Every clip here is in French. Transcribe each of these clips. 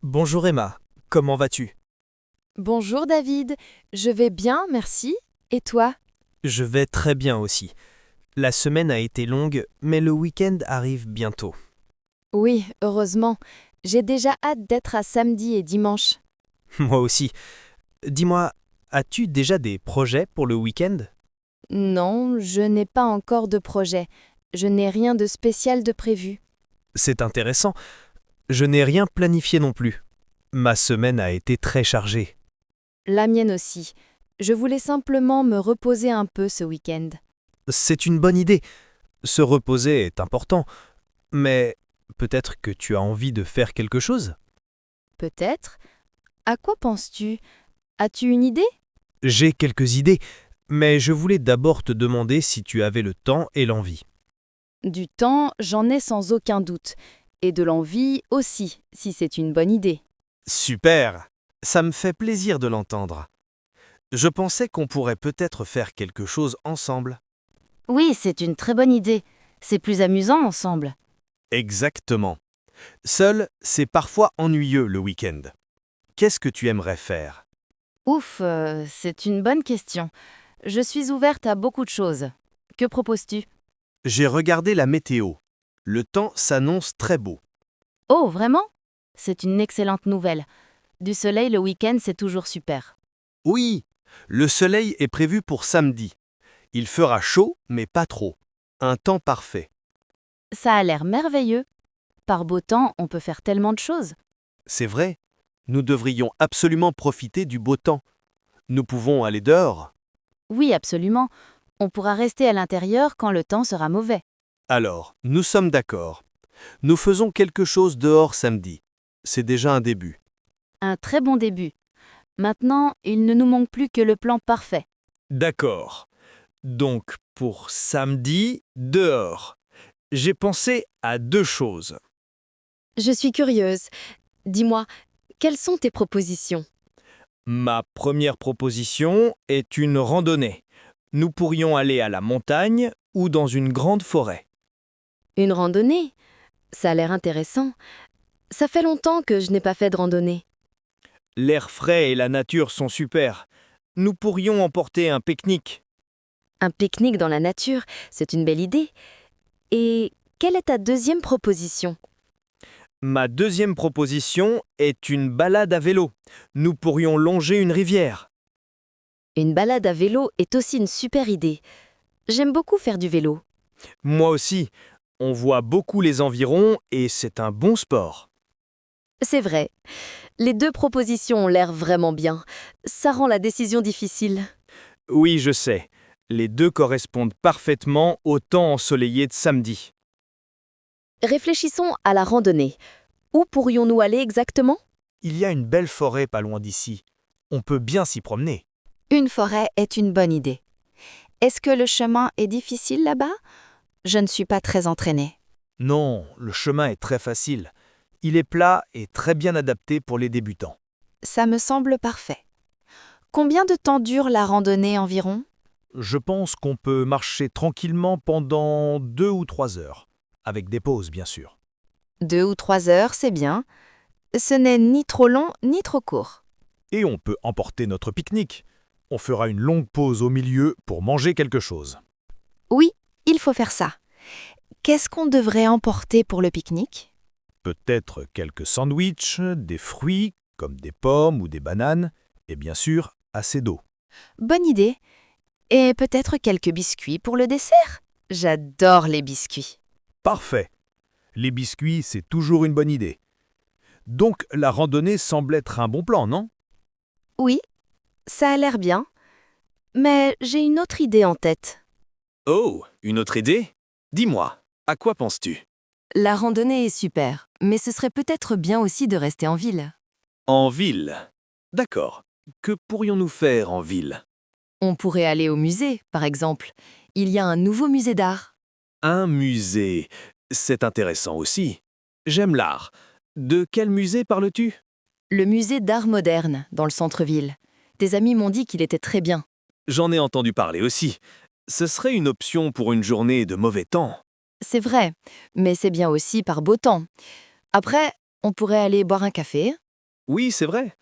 Bonjour Emma, comment vas-tu? Bonjour David, je vais bien, merci. Et toi? Je vais très bien aussi. La semaine a été longue, mais le week-end arrive bientôt. Oui, heureusement. J'ai déjà hâte d'être à samedi et dimanche. Moi aussi. Dis-moi, as-tu déjà des projets pour le week-end? Non, je n'ai pas encore de projet. Je n'ai rien de spécial de prévu. C'est intéressant. Je n'ai rien planifié non plus. Ma semaine a été très chargée. La mienne aussi. Je voulais simplement me reposer un peu ce week-end. C'est une bonne idée. Se reposer est important, mais peut-être que tu as envie de faire quelque chose? Peut-être. À quoi penses-tu? As-tu une idée? J'ai quelques idées, mais je voulais d'abord te demander si tu avais le temps et l'envie. Du temps, j'en ai sans aucun doute. Et de l'envie aussi, si c'est une bonne idée. Super! Ça me fait plaisir de l'entendre. Je pensais qu'on pourrait peut-être faire quelque chose ensemble. Oui, c'est une très bonne idée. C'est plus amusant ensemble. Exactement. Seul, c'est parfois ennuyeux le week-end. Qu'est-ce que tu aimerais faire? Ouf, c'est une bonne question. Je suis ouverte à beaucoup de choses. Que proposes-tu? J'ai regardé la météo. Le temps s'annonce très beau. Oh, vraiment? C'est une excellente nouvelle. Du soleil le week-end, c'est toujours super. Oui, le soleil est prévu pour samedi. Il fera chaud, mais pas trop. Un temps parfait. Ça a l'air merveilleux. Par beau temps, on peut faire tellement de choses. C'est vrai, nous devrions absolument profiter du beau temps. Nous pouvons aller dehors. Oui, absolument. On pourra rester à l'intérieur quand le temps sera mauvais. Alors, nous sommes d'accord. Nous faisons quelque chose dehors samedi. C'est déjà un début. Un très bon début. Maintenant, il ne nous manque plus que le plan parfait. D'accord. Donc, pour samedi, dehors. J'ai pensé à deux choses. Je suis curieuse. Dis-moi, quelles sont tes propositions? Ma première proposition est une randonnée. Nous pourrions aller à la montagne ou dans une grande forêt. Une randonnée? Ça a l'air intéressant. Ça fait longtemps que je n'ai pas fait de randonnée. L'air frais et la nature sont super. Nous pourrions emporter un pique-nique. Un pique-nique dans la nature, c'est une belle idée. Et quelle est ta deuxième proposition? Ma deuxième proposition est une balade à vélo. Nous pourrions longer une rivière. Une balade à vélo est aussi une super idée. J'aime beaucoup faire du vélo. Moi aussi. On voit beaucoup les environs et c'est un bon sport. C'est vrai. Les deux propositions ont l'air vraiment bien. Ça rend la décision difficile. Oui, je sais. Les deux correspondent parfaitement au temps ensoleillé de samedi. Réfléchissons à la randonnée. Où pourrions-nous aller exactement? Il y a une belle forêt pas loin d'ici. On peut bien s'y promener. Une forêt est une bonne idée. Est-ce que le chemin est difficile là-bas? Je ne suis pas très entraînée. Non, le chemin est très facile. Il est plat et très bien adapté pour les débutants. Ça me semble parfait. Combien de temps dure la randonnée environ? Je pense qu'on peut marcher tranquillement pendant 2 ou 3 heures, avec des pauses bien sûr. 2 ou 3 heures, c'est bien. Ce n'est ni trop long ni trop court. Et on peut emporter notre pique-nique. On fera une longue pause au milieu pour manger quelque chose. Oui, il faut faire ça. Qu'est-ce qu'on devrait emporter pour le pique-nique? Peut-être quelques sandwichs, des fruits comme des pommes ou des bananes, et bien sûr assez d'eau. Bonne idée. Et peut-être quelques biscuits pour le dessert? J'adore les biscuits. Parfait. Les biscuits, c'est toujours une bonne idée. Donc la randonnée semble être un bon plan, non? Oui, ça a l'air bien. Mais j'ai une autre idée en tête. Oh, une autre idée? Dis-moi, à quoi penses-tu? La randonnée est super, mais ce serait peut-être bien aussi de rester en ville. En ville. D'accord. Que pourrions-nous faire en ville? On pourrait aller au musée, par exemple. Il y a un nouveau musée d'art. Un musée. C'est intéressant aussi. J'aime l'art. De quel musée parles-tu? Le musée d'art moderne, dans le centre-ville. Des amis m'ont dit qu'il était très bien. J'en ai entendu parler aussi. Ce serait une option pour une journée de mauvais temps. C'est vrai, mais c'est bien aussi par beau temps. Après, on pourrait aller boire un café, Oui, c'est vrai.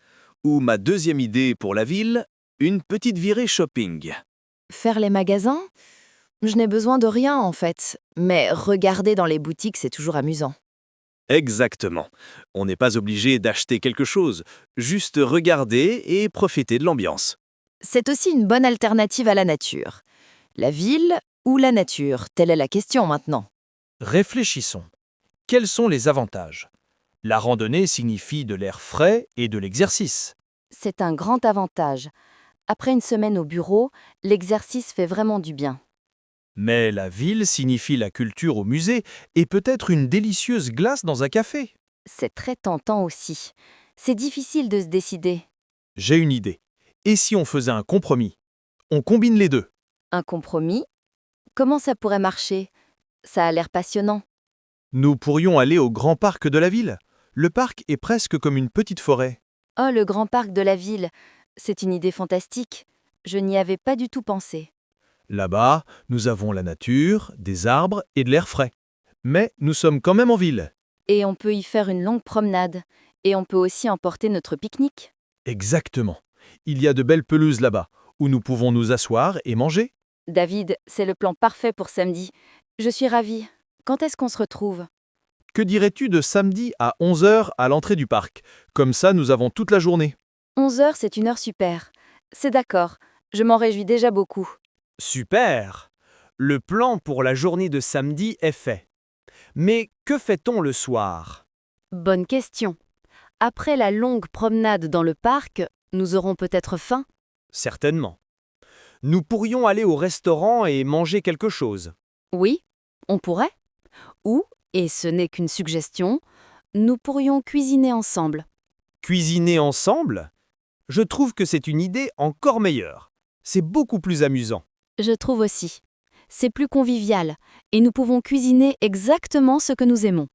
Ou ma deuxième idée pour la ville, une petite virée shopping. Faire les magasins? Je n'ai besoin de rien en fait, mais regarder dans les boutiques, c'est toujours amusant. Exactement. On n'est pas obligé d'acheter quelque chose, juste regarder et profiter de l'ambiance. C'est aussi une bonne alternative à la nature. La ville ou la nature, telle est la question maintenant. Réfléchissons. Quels sont les avantages? La randonnée signifie de l'air frais et de l'exercice. C'est un grand avantage. Après une semaine au bureau, l'exercice fait vraiment du bien. Mais la ville signifie la culture au musée et peut-être une délicieuse glace dans un café. C'est très tentant aussi. C'est difficile de se décider. J'ai une idée. Et si on faisait un compromis? On combine les deux. Un compromis? Comment ça pourrait marcher? Ça a l'air passionnant. Nous pourrions aller au grand parc de la ville. Le parc est presque comme une petite forêt. Oh, le grand parc de la ville. C'est une idée fantastique. Je n'y avais pas du tout pensé. Là-bas, nous avons la nature, des arbres et de l'air frais. Mais nous sommes quand même en ville. Et on peut y faire une longue promenade. Et on peut aussi emporter notre pique-nique. Exactement. Il y a de belles pelouses là-bas, où nous pouvons nous asseoir et manger. David, c'est le plan parfait pour samedi. Je suis ravie. Quand est-ce qu'on se retrouve? Que dirais-tu de samedi à 11 h à l'entrée du parc? Comme ça, nous avons toute la journée. 11 heures, c'est une heure super. C'est d'accord. Je m'en réjouis déjà beaucoup. Super! Le plan pour la journée de samedi est fait. Mais que fait-on le soir? Bonne question. Après la longue promenade dans le parc, nous aurons peut-être faim? Certainement. Nous pourrions aller au restaurant et manger quelque chose. Oui, on pourrait. Ou, et ce n'est qu'une suggestion, nous pourrions cuisiner ensemble. Cuisiner ensemble? Je trouve que c'est une idée encore meilleure. C'est beaucoup plus amusant. Je trouve aussi. C'est plus convivial, et nous pouvons cuisiner exactement ce que nous aimons.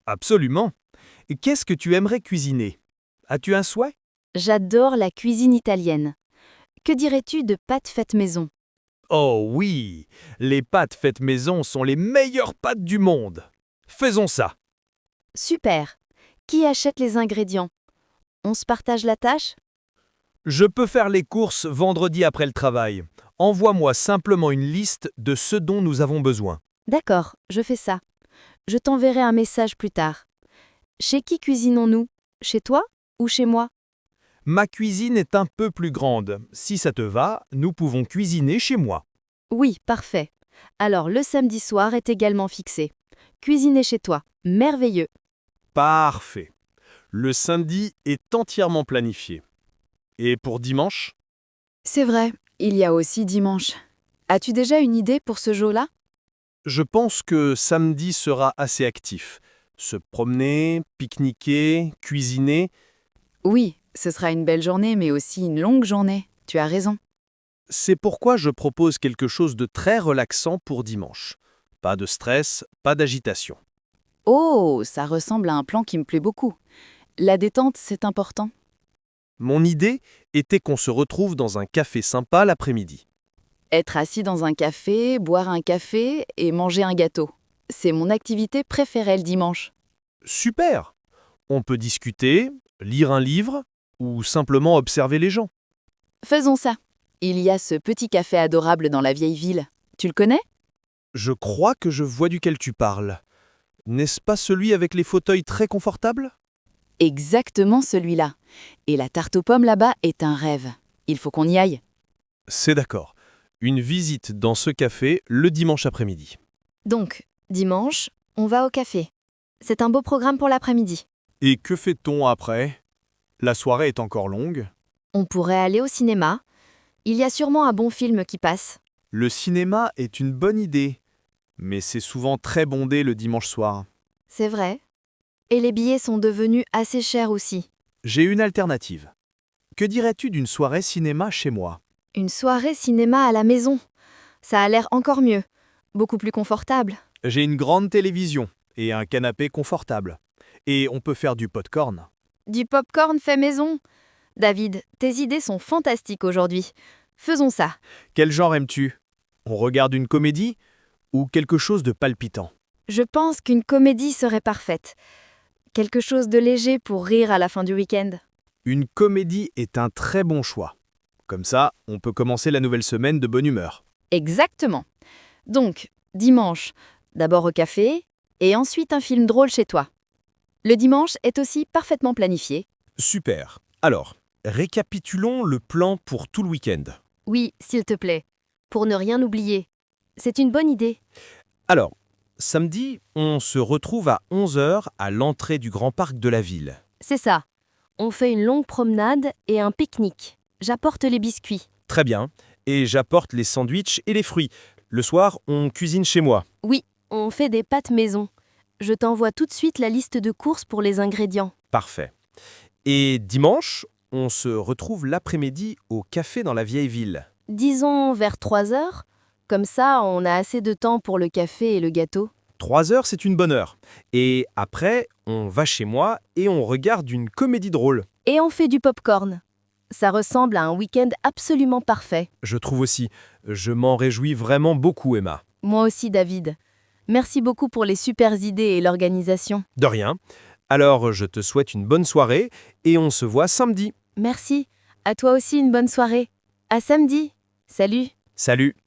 Absolument. Et qu'est-ce que tu aimerais cuisiner? As-tu un souhait? J'adore la cuisine italienne. Que dirais-tu de pâtes faites maison? Oh oui, les pâtes faites maison sont les meilleures pâtes du monde. Faisons ça. Super. Qui achète les ingrédients? On se partage la tâche? Je peux faire les courses vendredi après le travail. Envoie-moi simplement une liste de ce dont nous avons besoin. D'accord, je fais ça. Je t'enverrai un message plus tard. Chez qui cuisinons-nous? Chez toi ou chez moi? Ma cuisine est un peu plus grande. Si ça te va, nous pouvons cuisiner chez moi. Oui, parfait. Alors le samedi soir est également fixé. Cuisiner chez toi, merveilleux. Parfait. Le samedi est entièrement planifié. Et pour dimanche? C'est vrai, il y a aussi dimanche. As-tu déjà une idée pour ce jour-là? Je pense que samedi sera assez actif. Se promener, pique-niquer, cuisiner. Oui, ce sera une belle journée, mais aussi une longue journée. Tu as raison. C'est pourquoi je propose quelque chose de très relaxant pour dimanche. Pas de stress, pas d'agitation. Oh, ça ressemble à un plan qui me plaît beaucoup. La détente, c'est important. Mon idée était qu'on se retrouve dans un café sympa l'après-midi. Être assis dans un café, boire un café et manger un gâteau. C'est mon activité préférée le dimanche. Super! On peut discuter, lire un livre ou simplement observer les gens. Faisons ça. Il y a ce petit café adorable dans la vieille ville. Tu le connais? Je crois que je vois duquel tu parles. N'est-ce pas celui avec les fauteuils très confortables? Exactement celui-là. Et la tarte aux pommes là-bas est un rêve. Il faut qu'on y aille. C'est d'accord. Une visite dans ce café le dimanche après-midi. Donc, dimanche, on va au café. C'est un beau programme pour l'après-midi. Et que fait-on après? La soirée est encore longue. On pourrait aller au cinéma. Il y a sûrement un bon film qui passe. Le cinéma est une bonne idée, mais c'est souvent très bondé le dimanche soir. C'est vrai. Et les billets sont devenus assez chers aussi. J'ai une alternative. Que dirais-tu d'une soirée cinéma chez moi? Une soirée cinéma à la maison. Ça a l'air encore mieux. Beaucoup plus confortable. J'ai une grande télévision et un canapé confortable. Et on peut faire du popcorn. Du popcorn fait maison. David, tes idées sont fantastiques aujourd'hui. Faisons ça. Quel genre aimes-tu? On regarde une comédie ou quelque chose de palpitant? Je pense qu'une comédie serait parfaite. Quelque chose de léger pour rire à la fin du week-end. Une comédie est un très bon choix. Comme ça, on peut commencer la nouvelle semaine de bonne humeur. Exactement. Donc, dimanche, d'abord au café, et ensuite un film drôle chez toi. Le dimanche est aussi parfaitement planifié. Super. Alors, récapitulons le plan pour tout le week-end. Oui, s'il te plaît. Pour ne rien oublier. C'est une bonne idée. Alors, samedi, on se retrouve à 11 heures à l'entrée du grand parc de la ville. C'est ça. On fait une longue promenade et un pique-nique. J'apporte les biscuits. Très bien. Et j'apporte les sandwichs et les fruits. Le soir, on cuisine chez moi. Oui, on fait des pâtes maison. Je t'envoie tout de suite la liste de courses pour les ingrédients. Parfait. Et dimanche, on se retrouve l'après-midi au café dans la vieille ville. Disons vers 3 heures. Comme ça, on a assez de temps pour le café et le gâteau. 3 heures, c'est une bonne heure. Et après, on va chez moi et on regarde une comédie drôle. Et on fait du pop-corn. Ça ressemble à un week-end absolument parfait. Je trouve aussi. Je m'en réjouis vraiment beaucoup, Emma. Moi aussi, David. Merci beaucoup pour les super idées et l'organisation. De rien. Alors, je te souhaite une bonne soirée et on se voit samedi. Merci. À toi aussi une bonne soirée. À samedi. Salut. Salut.